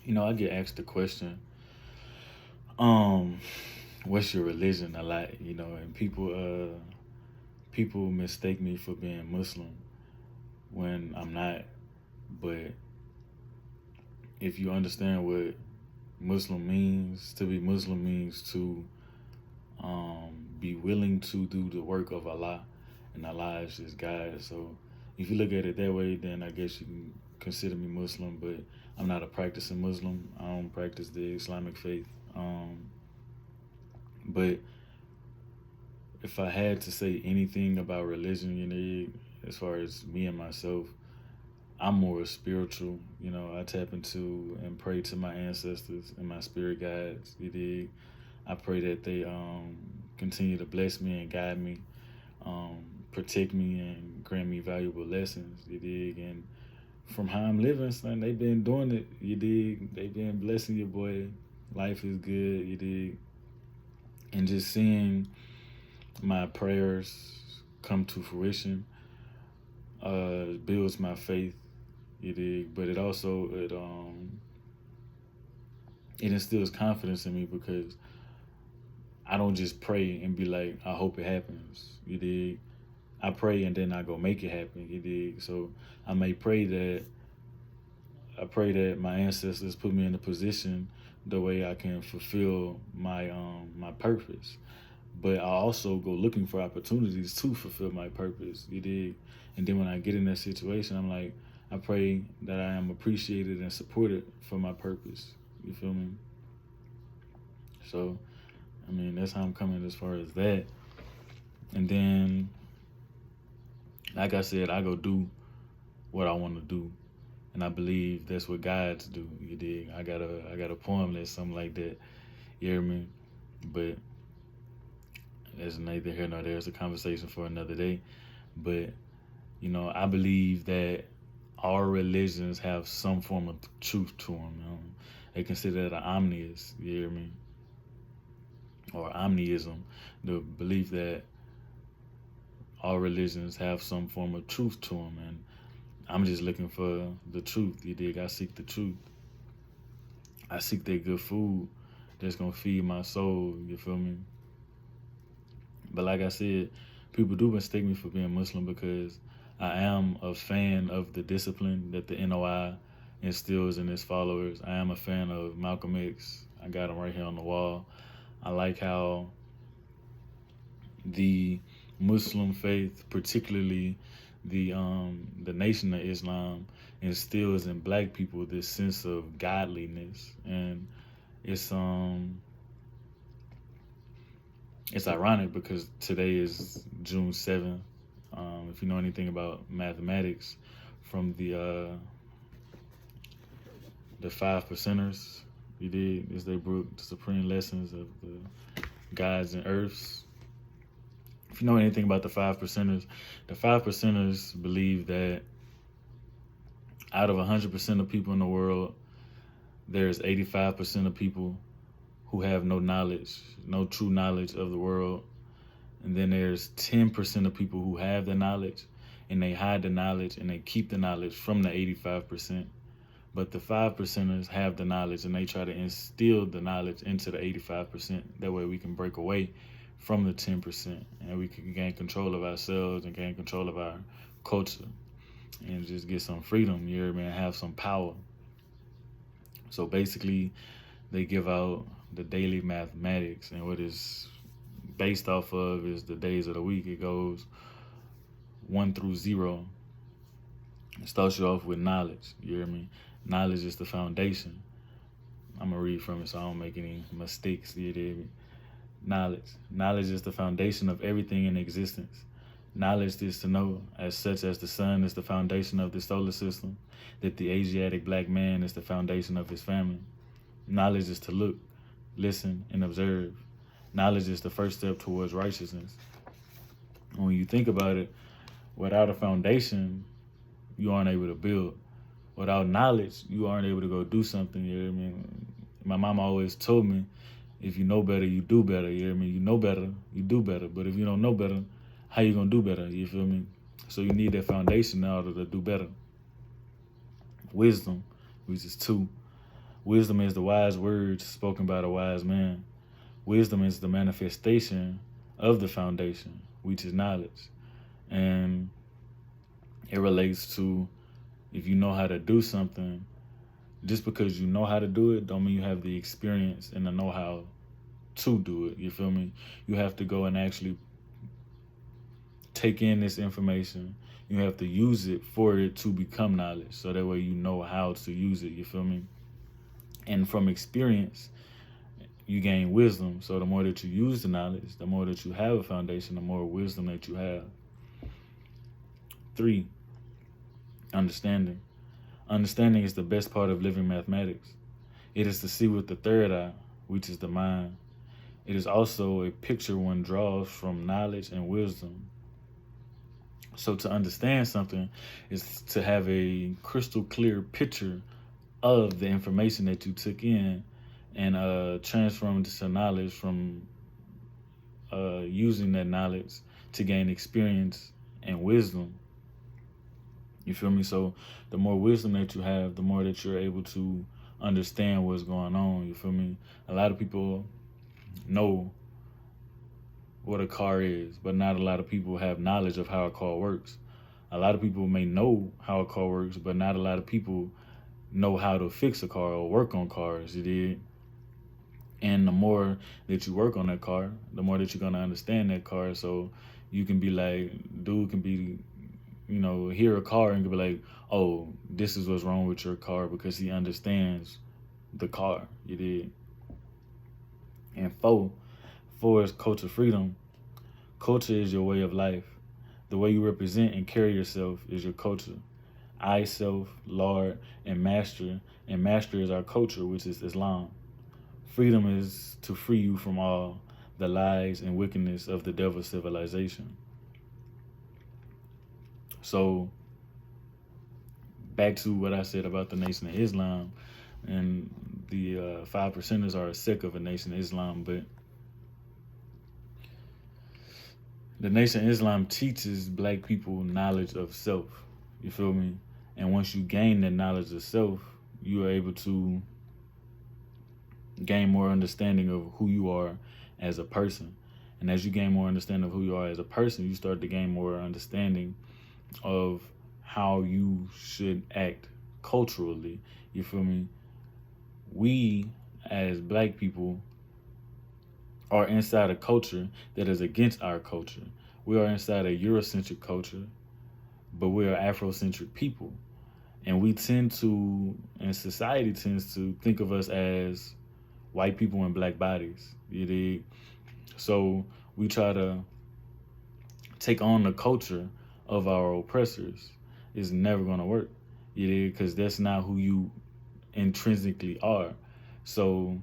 I get asked the question, um, what's your religion a lot, and people mistake me for being Muslim when I'm not. But if you understand what Muslim means, to be Muslim means to be willing to do the work of Allah, and Allah is just God. So if you look at it that way, then I guess you can consider me Muslim, but I'm not a practicing Muslim. I don't practice the Islamic faith. But if I had to say anything about religion, as far as me and myself, I'm more spiritual. I tap into and pray to my ancestors and my spirit guides. I pray that they continue to bless me and guide me, protect me and grant me valuable lessons. And from how I'm living, son, they've been doing it. They've been blessing your boy. Life is good. And just seeing my prayers come to fruition builds my faith. But it instills confidence in me because I don't just pray and be like, I hope it happens. I pray and then I go make it happen. So I pray that my ancestors put me in a position the way I can fulfill my purpose. But I also go looking for opportunities to fulfill my purpose. And then when I get in that situation, I'm like, I pray that I am appreciated and supported for my purpose. You feel me? So, that's how I'm coming as far as that. And then, like I said, I go do what I want to do, and I believe that's what guides do. I got a poem that's something like that. You hear me? But that's neither here nor there. It's a conversation for another day. But I believe that all religions have some form of truth to them. They consider that an omnius. You hear me? Or omniism, the belief that all religions have some form of truth to them, and I'm just looking for the truth. I seek the truth. I seek that good food that's gonna feed my soul. You feel me? But like I said, people do mistake me for being Muslim because I am a fan of the discipline that the NOI instills in its followers. I am a fan of Malcolm X. I got him right here on the wall. I like how the Muslim faith, particularly the Nation of Islam, instills in Black people this sense of godliness, and it's ironic because today is June 7th. If you know anything about mathematics, from the five percenters, is they broke the supreme lessons of the gods and earths. If you know anything about the five percenters believe that out of 100% of people in the world, there's 85% of people who have no knowledge, no true knowledge of the world. And then there's 10% of people who have the knowledge, and they hide the knowledge and they keep the knowledge from the 85%. But the 5%ers have the knowledge and they try to instill the knowledge into the 85%. That way we can break away from the 10% and we can gain control of ourselves and gain control of our culture and just get some freedom, you hear me, and have some power. So basically, they give out the daily mathematics, and what is based off of is the days of the week. It goes 1 through 0. It starts you off with knowledge, you hear me? Knowledge is the foundation. I'm going to read from it so I don't make any mistakes, you hear me? Knowledge is the foundation of everything in existence. Knowledge is to know, as such as the sun is the foundation of the solar system, that the Asiatic Black man is the foundation of his family. Knowledge is to look, listen, and observe. Knowledge is the first step towards righteousness. When you think about it, without a foundation, you aren't able to build. Without knowledge, you aren't able to go do something, you hear me? My mom always told me, if you know better, you do better, you hear me? You know better, you do better. But if you don't know better, how you gonna do better, you feel me? So you need that foundation in order to do better. Wisdom, which is 2. Wisdom is the wise words spoken by the wise man. Wisdom is the manifestation of the foundation, which is knowledge. And it relates to, if you know how to do something, just because you know how to do it don't mean you have the experience and the know-how to do it. You feel me? You have to go and actually take in this information. You have to use it for it to become knowledge. So that way you know how to use it. You feel me? And from experience, you gain wisdom. So the more that you use the knowledge, the more that you have a foundation, the more wisdom that you have. 3, understanding. Understanding is the best part of living mathematics. It is to see with the third eye, which is the mind. It is also a picture one draws from knowledge and wisdom. So to understand something is to have a crystal clear picture of the information that you took in and transform it to knowledge from using that knowledge to gain experience and wisdom. You feel me? So the more wisdom that you have, the more that you're able to understand what's going on. You feel me? A lot of people know what a car is, but not a lot of people have knowledge of how a car works. A lot of people may know how a car works, but not a lot of people know how to fix a car or work on cars. You did. And the more that you work on that car, the more that you're going to understand that car. So you can be like, dude can be, hear a car and be like, oh, this is what's wrong with your car, because he understands the car. You did. And 4 is culture freedom. Culture is your way of life. The way you represent and carry yourself is your culture. I, self, Lord, and master. And master is our culture, which is Islam. Freedom is to free you from all the lies and wickedness of the devil's civilization. So, back to what I said about the Nation of Islam, and the 5%ers are a sect of a Nation of Islam, but the Nation of Islam teaches black people knowledge of self. You feel me? And once you gain that knowledge of self, you are able to gain more understanding of who you are as a person. And as you gain more understanding of who you are as a person, you start to gain more understanding of how you should act culturally. You feel me? We, as black people, are inside a culture that is against our culture. We are inside a Eurocentric culture, but we are Afrocentric people. And we tend to, and society tends to think of us as white people in black bodies. You dig? So we try to take on the culture of our oppressors. It's never going to work. You dig? Because that's not who you intrinsically are. So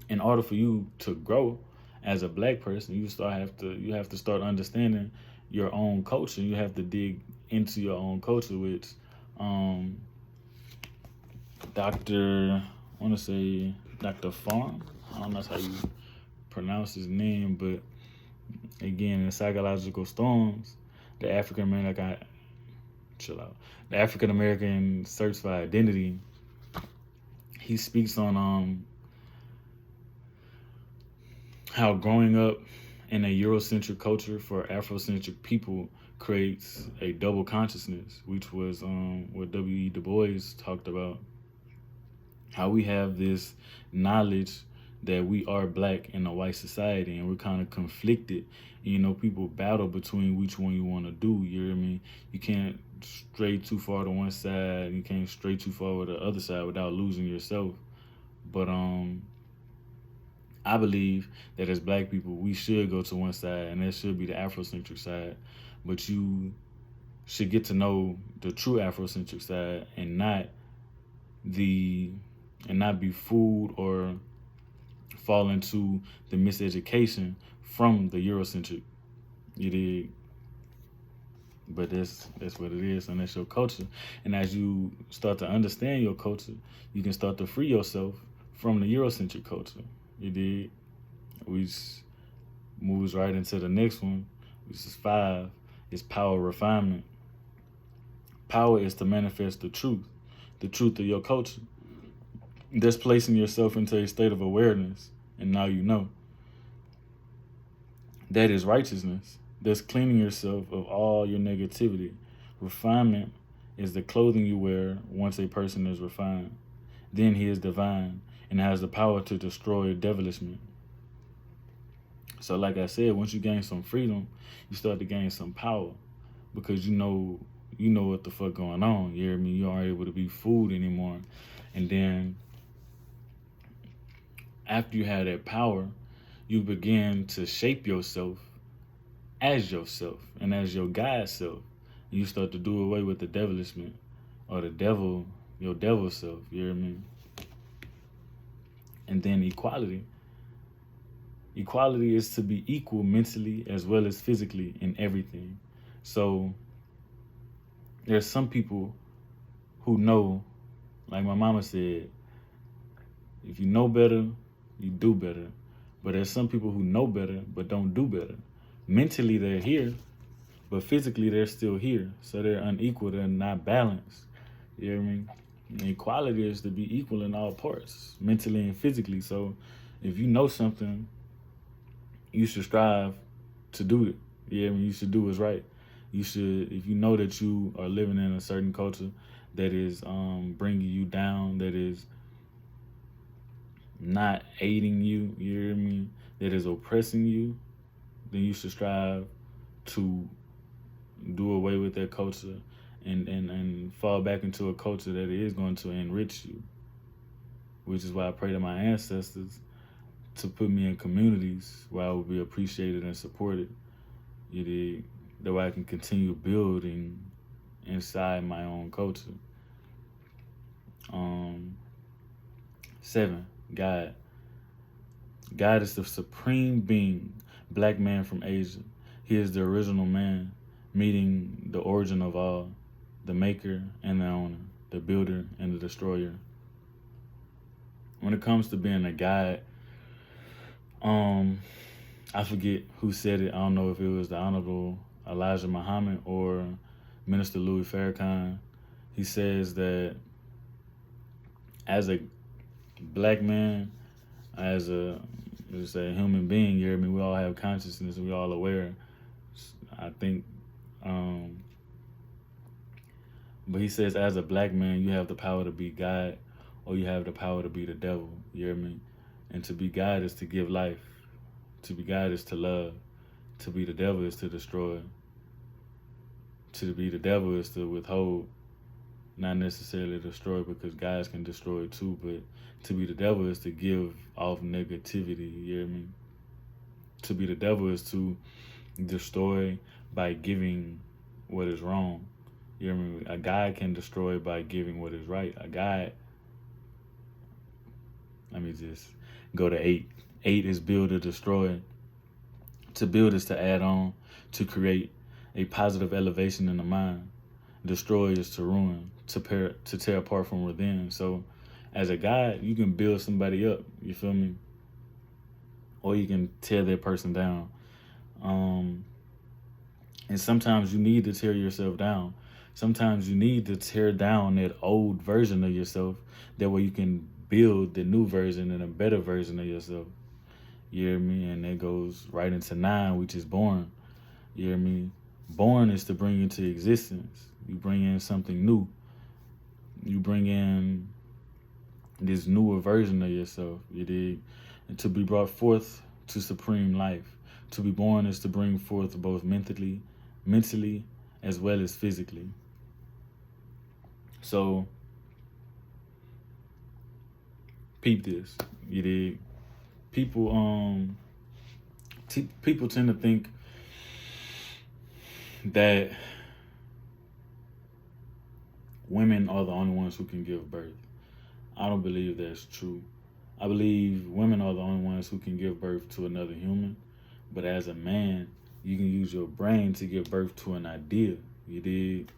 in order for you to grow as a black person, you have to start understanding your own culture. You have to dig into your own culture, which Dr. Farm, I don't know how you pronounce his name, but again, in Psychological Storms, the African American Search for Identity, he speaks on how growing up in a Eurocentric culture for Afrocentric people creates a double consciousness, which was what W.E. Du Bois talked about. How we have this knowledge that we are black in a white society, and we're kind of conflicted. People battle between which one you want to do. You hear me? You can't stray too far to one side. You can't stray too far to the other side without losing yourself. But I believe that as black people, we should go to one side, and that should be the Afrocentric side. But you should get to know the true Afrocentric side and not be fooled or fall into the miseducation from the Eurocentric. You dig? But that's what it is, and that's your culture. And as you start to understand your culture, you can start to free yourself from the Eurocentric culture. You dig? Which moves right into the next one, which is 5, is power refinement. Power is to manifest the truth of your culture. That's placing yourself into a state of awareness, and now you know. That is righteousness. That's cleaning yourself of all your negativity. Refinement is the clothing you wear once a person is refined. Then he is divine and has the power to destroy devilishment. So, like I said, once you gain some freedom, you start to gain some power because you know what the fuck going on. You hear me? You aren't able to be fooled anymore. And then after you have that power, you begin to shape yourself and as your God self. You start to do away with the devilishment or the devil, your devil self. You hear me? And then equality. Equality is to be equal mentally as well as physically in everything. So there's some people who know, like my mama said, if you know better, you do better. But there's some people who know better but don't do better. Mentally they're here, but physically they're still here. So they're unequal, they're not balanced. You know what I mean? And equality is to be equal in all parts, mentally and physically. So if you know something, you should strive to do it. You know what I mean? You should do what's right. You should, if you know that you are living in a certain culture that is bringing you down, that is not aiding you, you hear me, that is oppressing you, then you should strive to do away with that culture and fall back into a culture that is going to enrich you. Which is why I pray to my ancestors to put me in communities where I will be appreciated and supported. You dig? That way I can continue building inside my own culture. 7, God. God is the supreme being, black man from Asia. He is the original man, meeting the origin of all, the maker and the owner, the builder and the destroyer. When it comes to being a God, I forget who said it. I don't know if it was the Honorable Elijah Muhammad or Minister Louis Farrakhan. He says that as a black man, as a human being, you hear me, we all have consciousness, we all aware. I think, but he says as a black man, you have the power to be God or you have the power to be the devil, you hear me? And to be God is to give life. To be God is to love. To be the devil is to destroy. To be the devil is to withhold, not necessarily destroy, because guys can destroy too, but to be the devil is to give off negativity, you hear me? To be the devil is to destroy by giving what is wrong. You hear me? A guy can destroy by giving what is right. A guy, let me just go to 8. 8 is build or destroy. To build is to add on, to create a positive elevation in the mind. Destroy is to ruin, to tear apart from within. So as a guy, you can build somebody up, you feel me? Or you can tear that person down. And sometimes you need to tear yourself down. Sometimes you need to tear down that old version of yourself. That way you can build the new version and a better version of yourself. You hear me? And that goes right into 9, which is born. You hear me? Born is to bring into existence. You bring in something new. You bring in this newer version of yourself. You dig? And to be brought forth to supreme life. To be born is to bring forth both mentally, as well as physically. So, peep this. You dig? People tend to think that women are the only ones who can give birth. I don't believe that's true. I believe women are the only ones who can give birth to another human. But as a man, you can use your brain to give birth to an idea. You dig?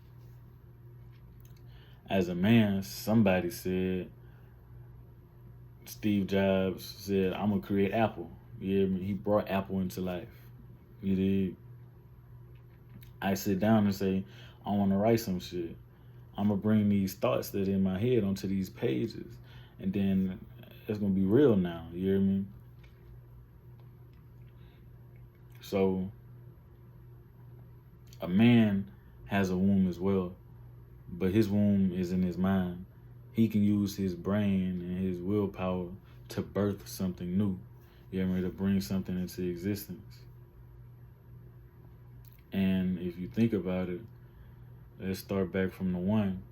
As a man, somebody said, Steve Jobs said, I'm going to create Apple. You hear me? He brought Apple into life. You dig? I sit down and say, I want to write some shit. I'm going to bring these thoughts that are in my head onto these pages. and then it's gonna be real now. You hear me? So a man has a womb as well, but his womb is in his mind. He can use his brain and his willpower to birth something new. You hear me? To bring something into existence. And if you think about it, let's start back from the one.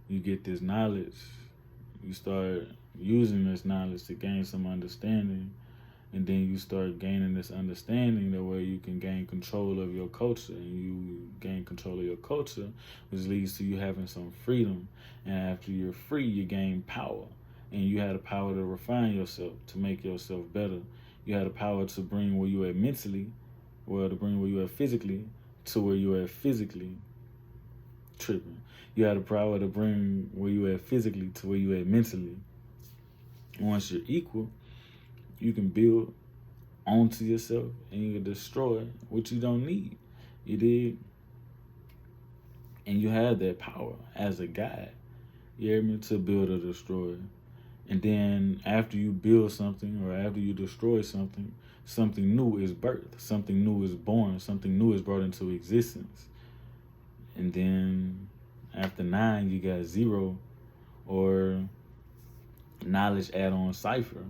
You get this knowledge, you start using this knowledge to gain some understanding, and then you start gaining this understanding the way you can gain control of your culture, and you gain control of your culture, which leads to you having some freedom. And after you're free, you gain power, and you had the power to refine yourself, to make yourself better. You had the power to bring where you at mentally, well, to bring where you at physically to where you at physically tripping. You had the power to bring where you at physically to where you at mentally. Once you're equal, you can build onto yourself and you can destroy what you don't need. You did. And you have that power as a guide, you hear me, to build or destroy. And then after you build something or after you destroy something, something new is birthed, something new is born, something new is brought into existence. And then after 9, you got 0 or knowledge add-on cipher.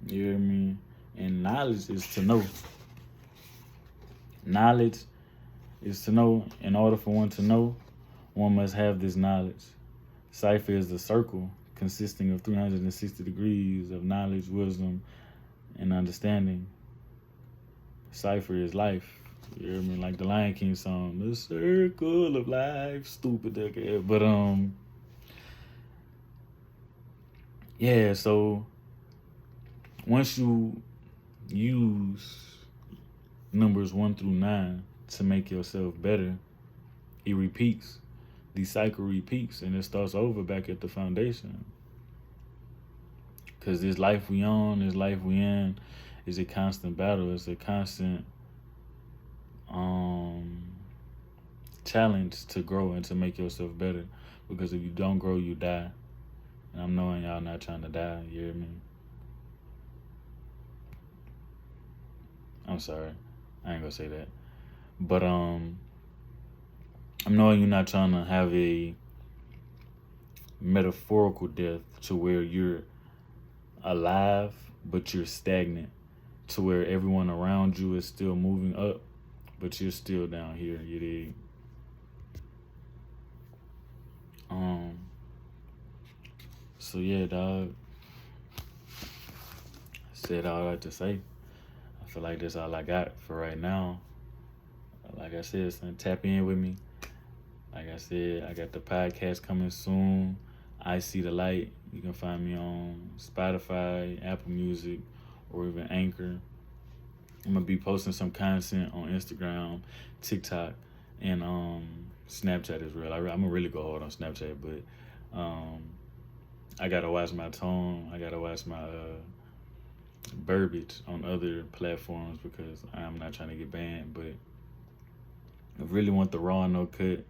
You hear me? And knowledge is to know. Knowledge is to know. In order for one to know, one must have this knowledge. Cipher is the circle consisting of 360 degrees of knowledge, wisdom, and understanding. Cipher is life. You hear me? Like the Lion King song, the circle of life. Stupid dickhead. But yeah, so once you use numbers 1 through 9 to make yourself better, it repeats. The cycle repeats and it starts over back at the foundation. Because this life we on, this life we in, is a constant battle. It's a constant challenge to grow and to make yourself better. Because if you don't grow, you die. And I'm knowing y'all not trying to die, you hear me? I'm sorry, I ain't gonna say that. But I'm knowing you're not trying to have a metaphorical death to where you're alive, but you're stagnant, to where everyone around you is still moving up, but you're still down here, you dig? So yeah, dog. Said all I had to say. I feel like that's all I got for right now. Like I said, son, tap in with me. Like I said, I got the podcast coming soon. I See the Light. You can find me on Spotify, Apple Music, or even Anchor. I'm gonna be posting some content on Instagram, TikTok, and Snapchat as well. I'm gonna really go hard on Snapchat, but I gotta watch my tone. I gotta watch my verbiage on other platforms because I'm not trying to get banned. But I really want the raw no cut,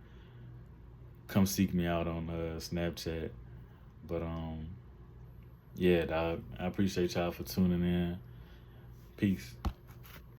come seek me out on Snapchat. But yeah, dog, I appreciate y'all for tuning in. Peace.